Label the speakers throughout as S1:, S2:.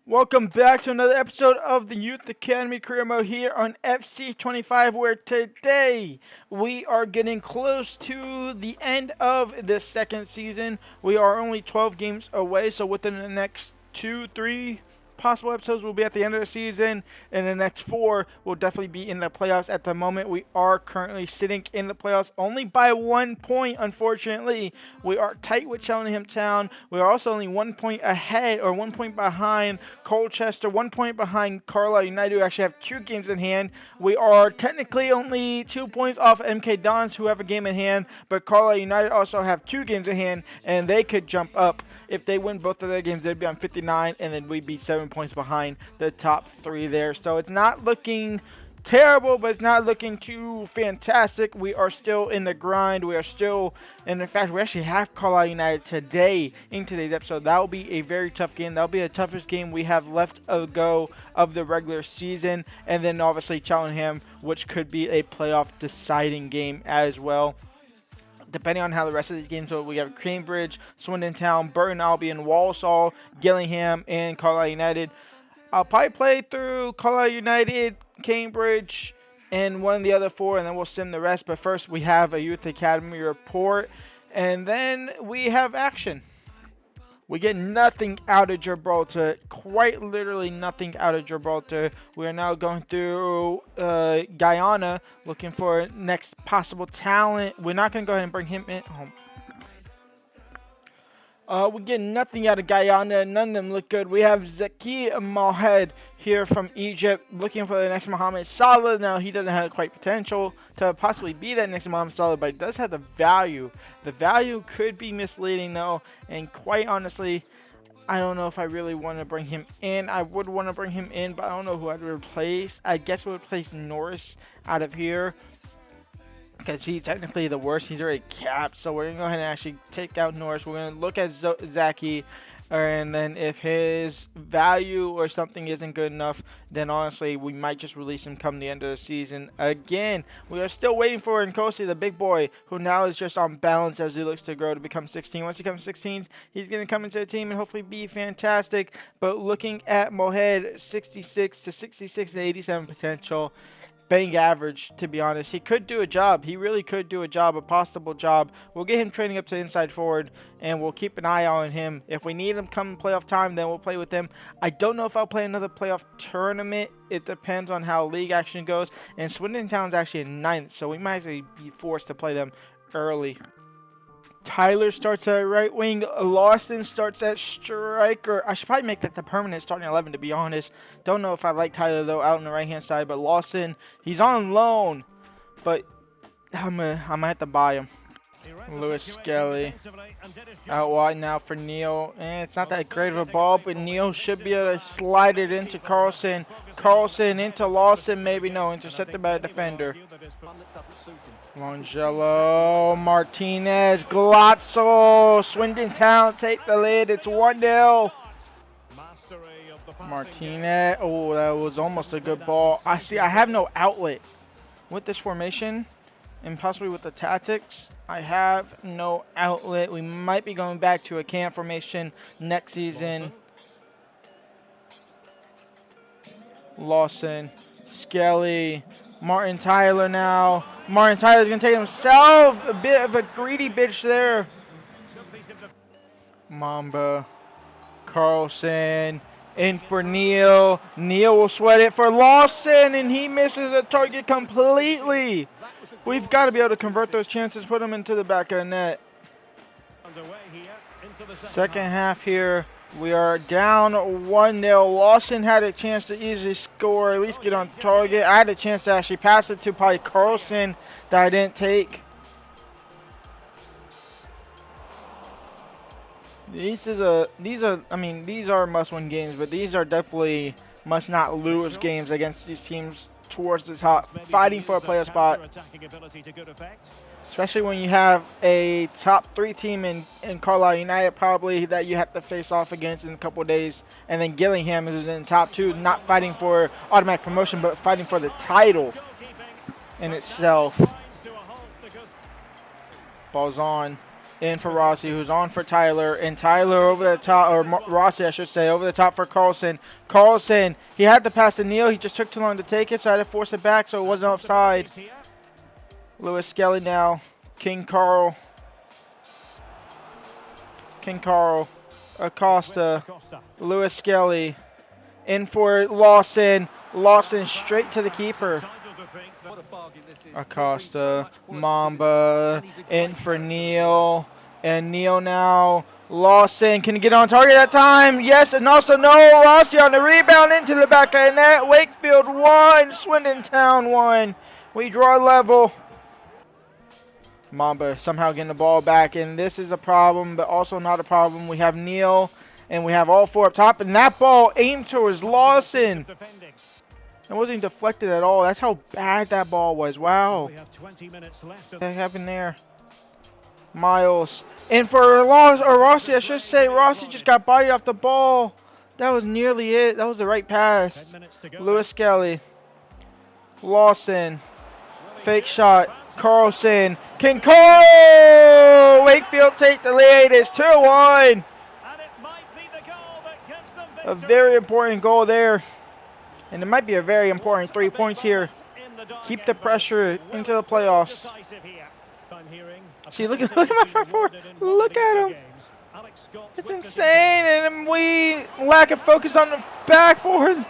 S1: Welcome back to another episode of the Youth Academy Career Mode here on FC25, where today we are getting close to the end of the second season. We are only 12 games away, so within the next 2-3 possible episodes we'll be at the end of the season, and the next 4 will definitely be in the playoffs. At the moment, we are currently sitting in the playoffs only by 1 point. Unfortunately, we are tight with Cheltenham Town. We are also only 1 point ahead, or 1 point behind Colchester, 1 point behind Carlisle United, who actually have 2 games in hand. We are technically only 2 points off MK Dons, who have a game in hand, but Carlisle United also have 2 games in hand, and they could jump up. If they win both of their games, they'd be on 59, and then we'd be 7 points behind the top 3 there. So it's not looking terrible, but it's not looking too fantastic. We are still in the grind. We are still, and in fact, we actually have Carlisle United today in today's episode. That will be a very tough game. That will be the toughest game we have left to go of the regular season. And then obviously Cheltenham, which could be a playoff deciding game as well, depending on how the rest of these games go. We have Cambridge, Swindon Town, Burton Albion, Walsall, Gillingham, and Carlisle United. I'll probably play through Carlisle United, Cambridge, and one of the other 4, and then we'll sim the rest. But first, we have a Youth Academy report, and then we have action. We get nothing out of Gibraltar, quite literally nothing out of Gibraltar. We are now going through Guyana, looking for next possible talent. We're not going to go ahead and bring him in. We get nothing out of Guyana. None of them look good. We have Zaki Mohed here from Egypt, looking for the next Mohamed Salah. Now, he doesn't have quite potential to possibly be that next Mohamed Salah, but he does have the value. The value could be misleading, though, and quite honestly, I don't know if I really want to bring him in. I would want to bring him in, but I don't know who I'd replace. I guess we would replace Norris out of here, because he's technically the worst. He's already capped, so we're going to go ahead and actually take out Norris. We're going to look at Zaki, and then if his value or something isn't good enough, then honestly, we might just release him come the end of the season. Again, we are still waiting for Nkosi, the big boy, who now is just on balance as he looks to grow to become 16. Once he becomes 16, he's going to come into the team and hopefully be fantastic. But looking at Mohed, 66 to 66 to 87 potential. Bang average, to be honest. He could do a job. He really could do a job, a possible job. We'll get him training up to inside forward, and we'll keep an eye on him. If we need him come playoff time, then we'll play with him. I don't know if I'll play another playoff tournament. It depends on how league action goes. And Swindon Town's actually in 9th, so we might actually be forced to play them early. Tyler starts at right wing. Lawson starts at striker. I should probably make that the permanent starting 11, to be honest. Don't know if I like Tyler, though, out on the right-hand side. But Lawson, he's on loan. But I'm gonna have to buy him. Lewis Skelly out wide now for Neil. And it's not that great of a ball, but Neil should be able to slide it into Carlson. Carlson into Lawson, maybe no. Intercepted by a defender. Longello, Martinez, Glotzo, Swindon Town take the lead. It's 1-0. Martinez, oh, that was almost a good ball. I have no outlet with this formation and possibly with the tactics. I have no outlet. We might be going back to a camp formation next season. Lawson, Skelly, Martin Tyler now. Martin Tyler's going to take himself. A bit of a greedy bitch there. Mamba. Carlson. In for Neil. Neil will sweat it for Lawson, and he misses a target completely. We've got to be able to convert those chances, put them into the back of the net. Second half here. We are down 1-0. Lawson had a chance to easily score, at least get on target. I had a chance to actually pass it to probably Carlson that I didn't take. These are must-win games, but these are definitely must-not-lose games against these teams towards the top, fighting for a playoff spot. Especially when you have a top 3 team in Carlisle United probably that you have to face off against in a couple of days. And then Gillingham is in top 2, not fighting for automatic promotion, but fighting for the title in itself. Ball's on. in for Rossi, who's on for Tyler, and Tyler over the top, or Rossi, I should say, over the top for Carlson. Carlson, he had to pass to Neal. He just took too long to take it, so I had to force it back, so it wasn't offside. Lewis Skelly now. King Carl, Acosta, Lewis Skelly, in for Lawson. Lawson straight to the keeper. Acosta, Mamba, in for Neal, and Neal now. Lawson, can he get on target that time? Yes, and also no. Rossi on the rebound into the back of the net. Wakefield 1, Swindon Town 1. We draw level. Mamba somehow getting the ball back, and this is a problem, but also not a problem. We have Neal, and we have all 4 up top, and that ball aimed towards Lawson. It wasn't deflected at all. That's how bad that ball was. Wow. What happened there? Miles. In for Rossi, I should say. Rossi just got bodied off the ball. That was nearly it. That was the right pass. Lewis Skelly. Lawson. Fake shot. Carlson. Can Carl! Wakefield take the lead. It's 2-1. A very important goal there. And it might be a very important 3 points here. Keep the pressure into the playoffs. See, look at my front forward. Look at him. It's insane. And we lack of focus on the back forward.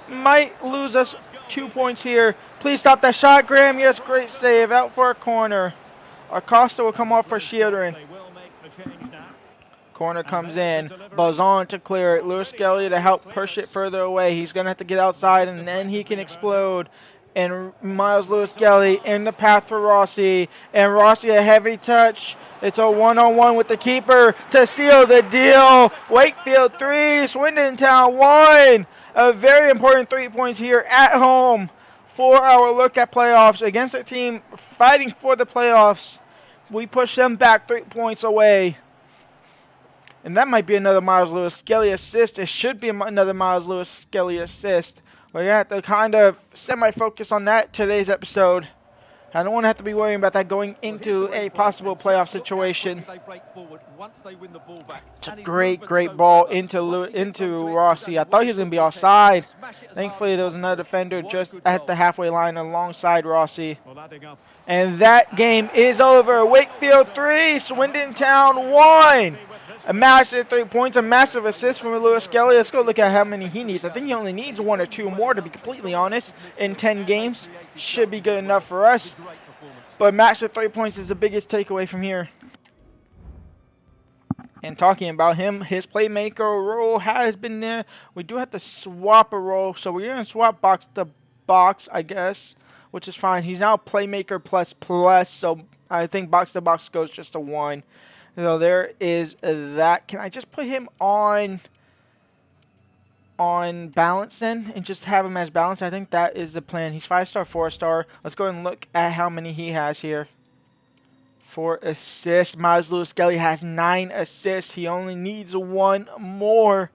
S1: Might lose us 2 points here. Please stop that shot, Graham. Yes, great save. Out for a corner. Acosta will come off for Shieldren. Corner comes in. Bazan to clear it. Lewis Skelly to help push it further away. He's going to have to get outside, and then he can explode. And Miles Lewis Skelly in the path for Rossi. And Rossi a heavy touch. It's a one-on-one with the keeper to seal the deal. Wakefield 3, Swindon Town 1. A very important 3 points here at home for our look at playoffs against a team fighting for the playoffs. We push them back 3 points away. And that might be another Miles Lewis Skelly assist. It should be another Miles Lewis Skelly assist. We're going to have to kind of semi-focus on that today's episode. I don't want to have to be worrying about that going into a possible playoff situation. It's a great ball into Rossi. I thought he was going to be offside. Thankfully, there was another defender just at the halfway line alongside Rossi. And that game is over. Wakefield 3, Swindon Town 1. A massive 3 points, a massive assist from Lewis Skelly. Let's go look at how many he needs. I think he only needs 1 or 2 more, to be completely honest, in 10 games. Should be good enough for us. But massive 3 points is the biggest takeaway from here. And talking about him, his playmaker role has been there. We do have to swap a role, so we're going to swap box to box, I guess, which is fine. He's now playmaker plus, so I think box to box goes just to 1. So there is that. Can I just put him on balance then and just have him as balance? I think that is the plan. He's 5-star, 4-star. Let's go and look at how many he has here. 4 assists. Miles Lewis Skelly has 9 assists. He only needs 1 more.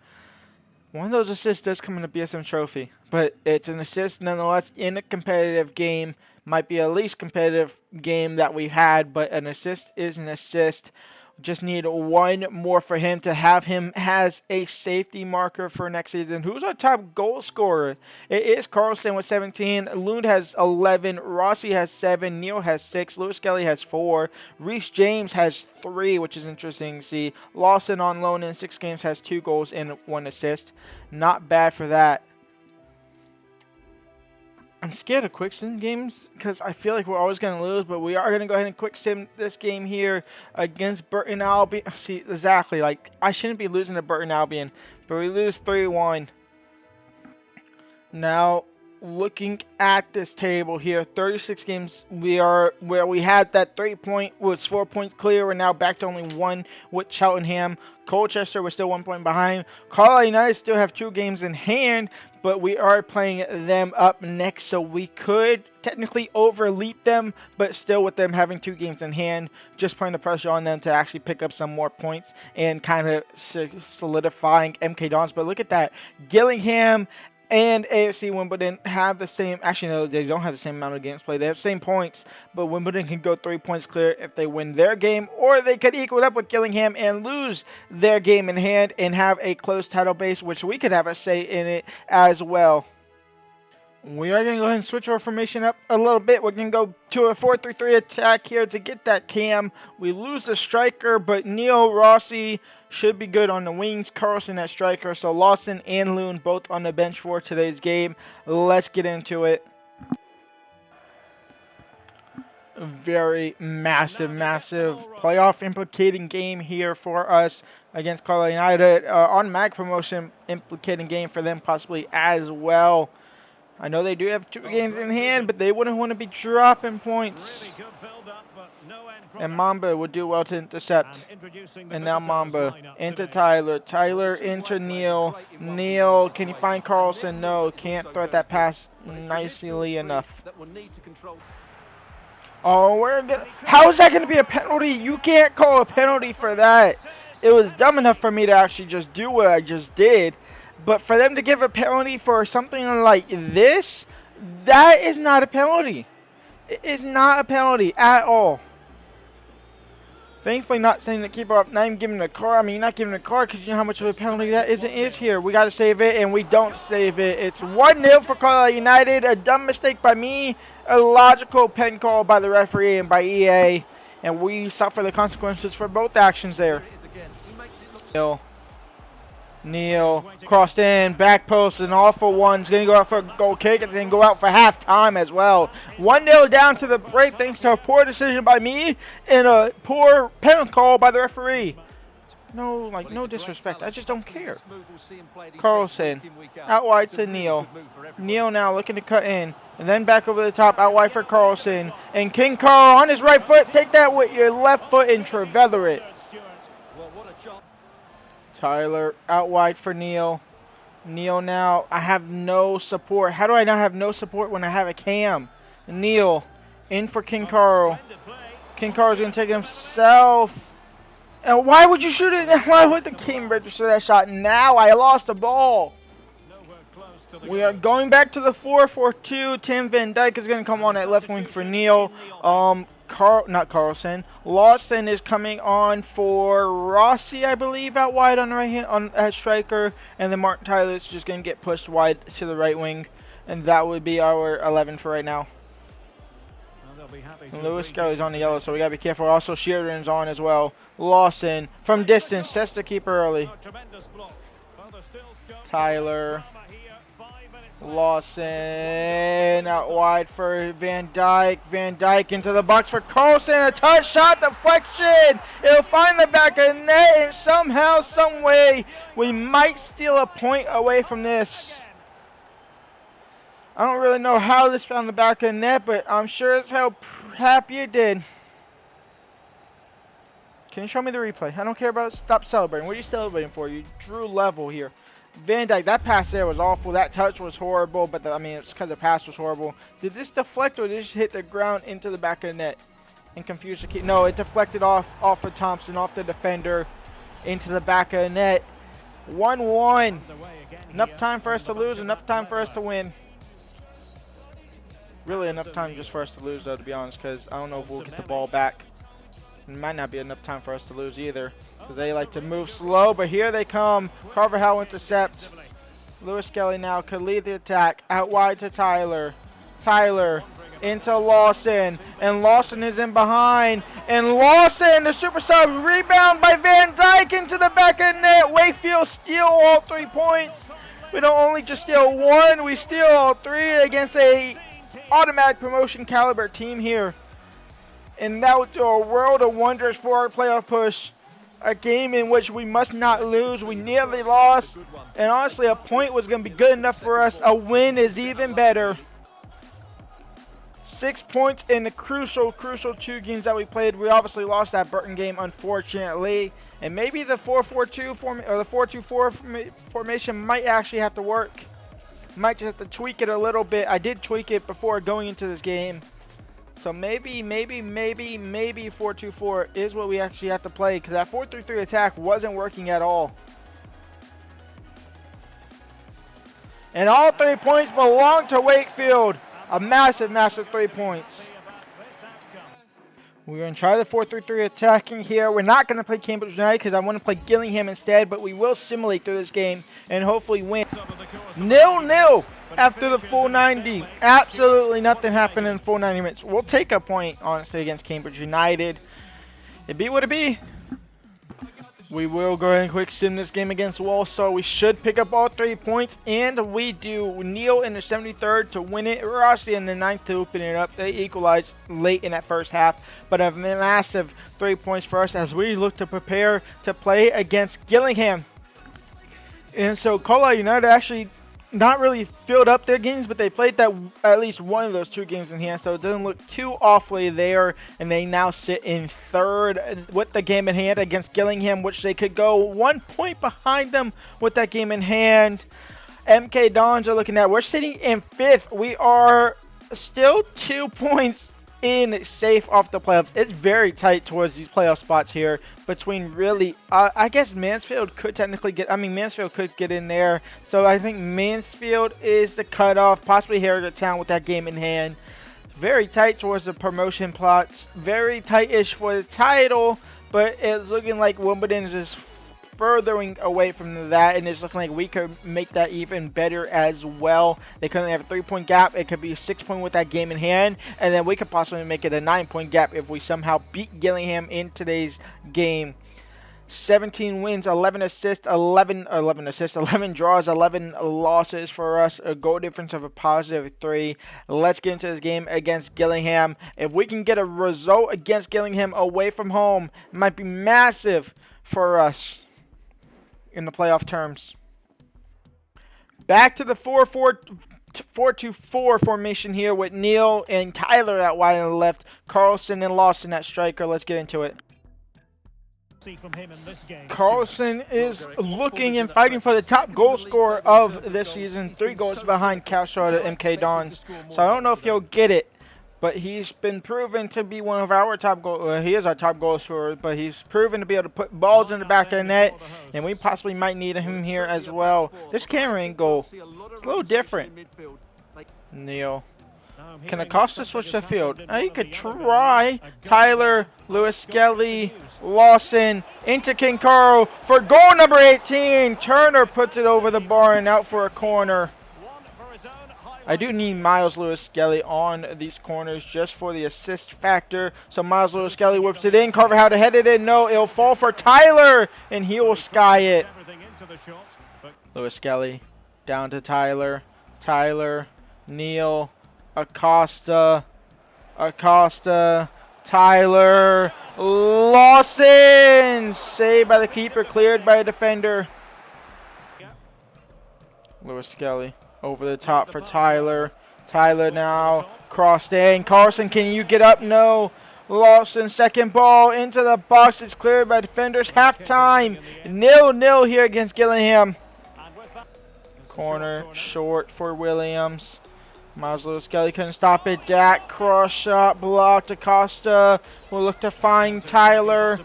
S1: One of those assists does come in a BSM trophy, but it's an assist nonetheless in a competitive game. Might be a least competitive game that we've had, but an assist is an assist. Just need 1 more for him to have him as a safety marker for next season. Who's our top goal scorer? It is Carlson with 17. Lund has 11. Rossi has 7. Neal has 6. Lewis Skelly has 4. Reese James has 3, which is interesting to see. Lawson on loan in 6 games has 2 goals and 1 assist. Not bad for that. I'm scared of quick sim games because I feel like we're always going to lose, but we are going to go ahead and quick sim this game here against Burton Albion. See, exactly, like, I shouldn't be losing to Burton Albion, but we lose 3-1. Now, looking at this table here, 36 games, we are where we had that 3-point, was 4 points clear. We're now back to only 1 with Cheltenham. Colchester was still 1 point behind. Carlisle United still have 2 games in hand, but we are playing them up next, so we could technically overleap them, but still with them having 2 games in hand, just putting the pressure on them to actually pick up some more points and kind of solidifying MK Dons. But look at that. Gillingham and AFC Wimbledon have the same. Actually, no, they don't have the same amount of games played. They have the same points, but Wimbledon can go 3 points clear if they win their game, or they could equal it up with Gillingham and lose their game in hand and have a close title base, which we could have a say in it as well. We are going to go ahead and switch our formation up a little bit. We're going to go to a 4-3-3 attack here to get that cam. We lose the striker, but Neil Rossi should be good on the wings. Carlson at striker. So Lawson and Loon both on the bench for today's game. Let's get into it. A very massive playoff implicating game here for us against Carlisle United. Automatic promotion implicating game for them possibly as well. I know they do have 2 games in hand, but they wouldn't want to be dropping points. And Mamba would do well to intercept. And now Mamba into Tyler. Tyler into Neil. Neil, can you find Carlson? No, can't throw that pass nicely enough. Oh, how is that going to be a penalty? You can't call a penalty for that. It was dumb enough for me to actually just do what I just did. But for them to give a penalty for something like this, that is not a penalty. It is not a penalty at all. Thankfully, not saying the keeper up, not even giving a card. I mean, you're not giving a card because you know how much of a penalty that is here. We got to save it, and we don't save it. It's 1-0 for Carlisle United. A dumb mistake by me. A logical pen call by the referee and by EA. And we suffer the consequences for both actions there. Neil crossed in, back post, an awful one. He's going to go out for a goal kick. It's going to go out for halftime as well. 1-0 down to the break thanks to a poor decision by me and a poor penalty call by the referee. No disrespect. I just don't care. Carlson out wide to Neil. Neil now looking to cut in. And then back over the top, out wide for Carlson. And King Carl on his right foot. Take that with your left foot and traveler it. Tyler out wide for Neil. Neil now, I have no support. How do I not have no support when I have a cam? Neil in for King Carl. King Carl's going to take it himself. And why would you shoot it? Why would the game register that shot? Now I lost the ball. We are going back to the 4-4-2. Tim Van Dyke is going to come on at left wing for Neil. Not Carlson. Lawson is coming on for Rossi, I believe, out wide on the right hand at striker, and then Martin Tyler is just going to get pushed wide to the right wing, and that would be our 11 for right now. And Lewis Skelly's on the yellow, so we got to be careful. Also, Sheridan's on as well. Lawson from distance, sets the keeper early. Tyler. Lawson out wide for Van Dyke. Van Dyke into the box for Carlson. A touch shot, deflection. It'll find the back of the net, and somehow, some way, we might steal a point away from this. I don't really know how this found the back of the net, but I'm sure as hell happy it did. Can you show me the replay? I don't care about stop celebrating. What are you celebrating for? You drew level here. Van Dyke, that pass there was awful. That touch was horrible, but I mean, it's because the pass was horrible. Did this deflect or did it just hit the ground into the back of the net and confuse the keeper? No, it deflected off of Thompson, off the defender, into the back of the net. 1-1. Enough time for us to lose, enough time for us to win. Really enough time just for us to lose, though, to be honest, because I don't know if we'll get the ball back. It might not be enough time for us to lose either, because they like to move slow, but here they come. Carvajal intercept. Lewis Skelly now could lead the attack. Out wide to Tyler. Tyler into Lawson, and Lawson is in behind. And Lawson, the super sub, rebound by Van Dyke into the back of the net. Wakefield steal all 3 points. We don't only just steal one, we steal all 3 against a automatic promotion caliber team here. And that would do a world of wonders for our playoff push. A game in which we must not lose. We nearly lost. And honestly, a point was going to be good enough for us. A win is even better. 6 points in the crucial 2 games that we played. We obviously lost that Burton game, unfortunately. And maybe the 4-4-2 or the 4-2-4 formation might actually have to work. Might just have to tweak it a little bit. I did tweak it before going into this game. So maybe 4-2-4 is what we actually have to play, because that 4-3-3 attack wasn't working at all. And all 3 points belong to Wakefield. A massive, massive 3 points. We're going to try the 4-3-3 attacking here. We're not going to play Cambridge United because I want to play Gillingham instead, but we will simulate through this game and hopefully win. 0-0 after the full 90. Absolutely nothing happened in the full 90 minutes. We'll take a point, honestly, against Cambridge United. It be what it be. We will go ahead and quick sim this game against Walsall. We should pick up all 3 points, and we do. Neil in the 73rd to win it. Rossi in the 9th to open it up. They equalized late in that first half, but a massive 3 points for us as we look to prepare to play against Gillingham. And so Carlisle United actually not really filled up their games, but they played that at least one of those 2 games in hand, so it doesn't look too awfully there. And they now sit in 3rd with the game in hand against Gillingham, which they could go 1 point behind them with that game in hand. MK Dons are looking at, we're sitting in 5th. We are still 2 points in safe off the playoffs. It's very tight towards these playoff spots here between really, I guess Mansfield could technically get, Mansfield could get in there. So I think Mansfield is the cutoff, possibly Harrogate Town with that game in hand. Very tight towards the promotion plots. Very tight-ish for the title, but it's looking like Wimbledon is just furthering away from that, and it's looking like we could make that even better as well. They currently have a 3-point gap. It could be a 6-point with that game in hand, and then we could possibly make it a 9-point gap if we somehow beat Gillingham in today's game. 17 wins, 11 assists, 11 draws, 11 losses for us. A goal difference of a positive 3. Let's get into this game against Gillingham. If we can get a result against Gillingham away from home, it might be massive for us in the playoff terms. Back to the 4-2-4 formation here with Neil and Tyler out wide on the left, Carlson and Lawson at striker. Let's get into it. Carlson is looking and fighting for the top goal scorer of this season, 3 goals behind Castro at MK Dons. So I don't know if he'll get it, but he's been proven to be one of our top goal. He is our top goal scorer, but he's proven to be able to put balls in the back of the net, and we possibly might need him here as well. This Cameron goal, it's a little different. Neil. Can Acosta switch the field? He could try. Tyler, Lewis Skelly, Lawson, into King Carl for goal number 18. Turner puts it over the bar and out for a corner. I do need Miles Lewis Skelly on these corners just for the assist factor. So Miles Lewis Skelly whips it in. Carver how to head it in. No, it'll fall for Tyler, and he will sky it. Lewis Skelly down to Tyler. Tyler, Neil, Acosta, Tyler, Lawson. Saved by the keeper, cleared by a defender. Lewis Skelly. Over the top for Tyler. Tyler now crossed in. Carson, can you get up? No. Lawson, second ball into the box. It's cleared by defenders. Halftime. 0-0 here against Gillingham. Corner short for Williams. Miles Lewis Skelly couldn't stop it. Dak cross shot blocked. Acosta will look to find Tyler.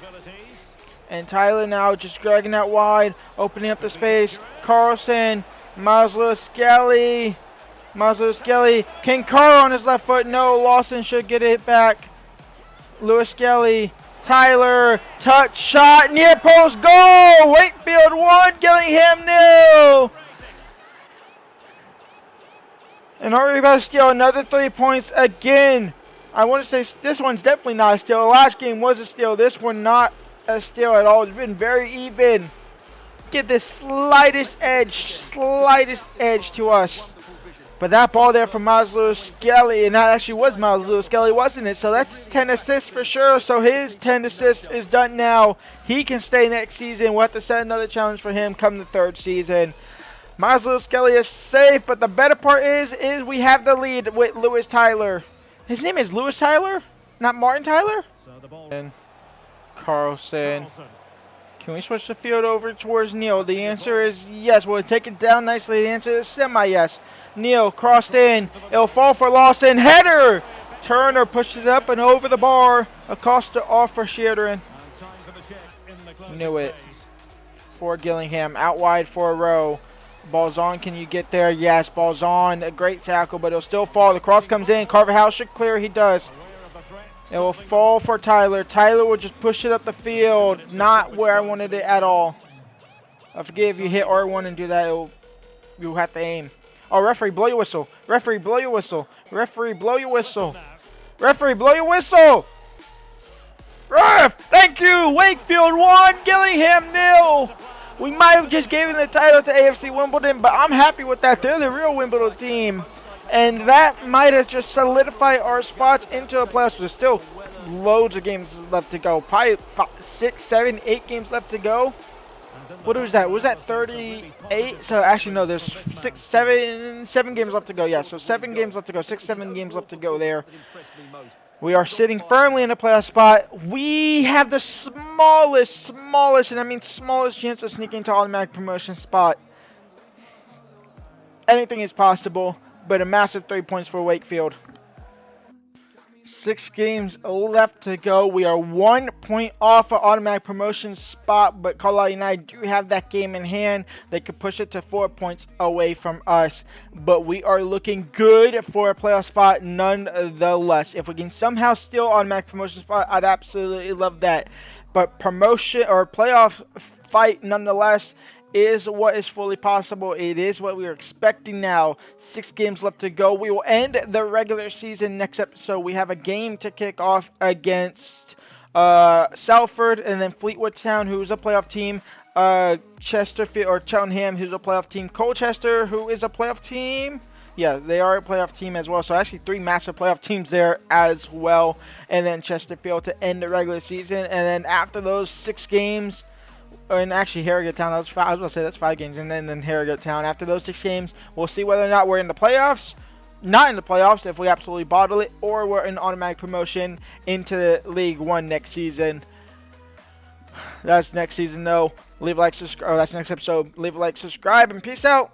S1: And Tyler now just dragging that wide, opening up the space. Carlson. Miles Lewis Skelly. King Carl on his left foot. No, Lawson should get it back. Lewis Skelly. Tyler. Touch shot. Near post goal. Wakefield 1. Gillingham 0. And already about to steal another 3 points again. I want to say this one's definitely not a steal. The last game was a steal. This one not a steal at all. It's been very even. Get the slightest edge to us. But that ball there from Miles Lewis Skelly, and that actually was Miles Lewis Skelly, wasn't it? So that's 10 assists for sure. So his 10 assists is done now. He can stay next season. We'll have to set another challenge for him come the 3rd season. Miles Lewis Skelly is safe, but the better part is we have the lead with Lewis Tyler. His name is Lewis Tyler, not Martin Tyler? And Carlson. Can we switch the field over towards Neil? The answer is yes. We'll take it down nicely. The answer is semi-yes. Neil crossed in. It'll fall for Lawson. Header! Turner pushes it up and over the bar. Acosta off for Sheridan. Knew it. For Gillingham. Out wide for a row. Ball's on. Can you get there? Yes, ball's on. A great tackle, but it'll still fall. The cross comes in. Carver House should clear. He does. It will fall for Tyler. Tyler will just push it up the field. Not where I wanted it at all. I forget if you hit R1 and do that, you'll have to aim. Oh, referee, blow your whistle. Referee, blow your whistle. Referee, blow your whistle. Referee, blow your whistle. Ref, thank you. Wakefield 1, Gillingham 0. We might have just given the title to AFC Wimbledon, but I'm happy with that. They're the real Wimbledon team. And that might have just solidified our spots into a playoffs. There's still loads of games left to go. Probably 5, 6, 7, 8 games left to go. What was that? Was that 38? So actually, no, there's 7 games left to go. Yeah, so 7 games left to go. 6, 7 games left to go there. We are sitting firmly in a playoff spot. We have the smallest, and I mean smallest chance of sneaking into automatic promotion spot. Anything is possible, but a massive 3 points for Wakefield. 6 games left to go. We are 1 point off an automatic promotion spot, but Carlisle United do have that game in hand. They could push it to 4 points away from us, but we are looking good for a playoff spot nonetheless. If we can somehow steal automatic promotion spot, I'd absolutely love that. But promotion or playoff fight nonetheless is what is fully possible. It is what we are expecting now. 6 games left to go. We will end the regular season next episode. We have a game to kick off against Salford, and then Fleetwood Town, who's a playoff team. Chesterfield or Cheltenham, who's a playoff team. Colchester, who is a playoff team. Yeah, they are a playoff team as well. So actually 3 massive playoff teams there as well. And then Chesterfield to end the regular season. And then after those 6 games, and actually Harrogate Town, I was going to say that's 5 games, and then Harrogate Town. After those 6 games, we'll see whether or not we're in the playoffs. Not in the playoffs if we absolutely bottle it, or we're in automatic promotion into League One next season. That's next season though. Leave a like, subscribe. That's next episode. Leave a like, subscribe, and peace out.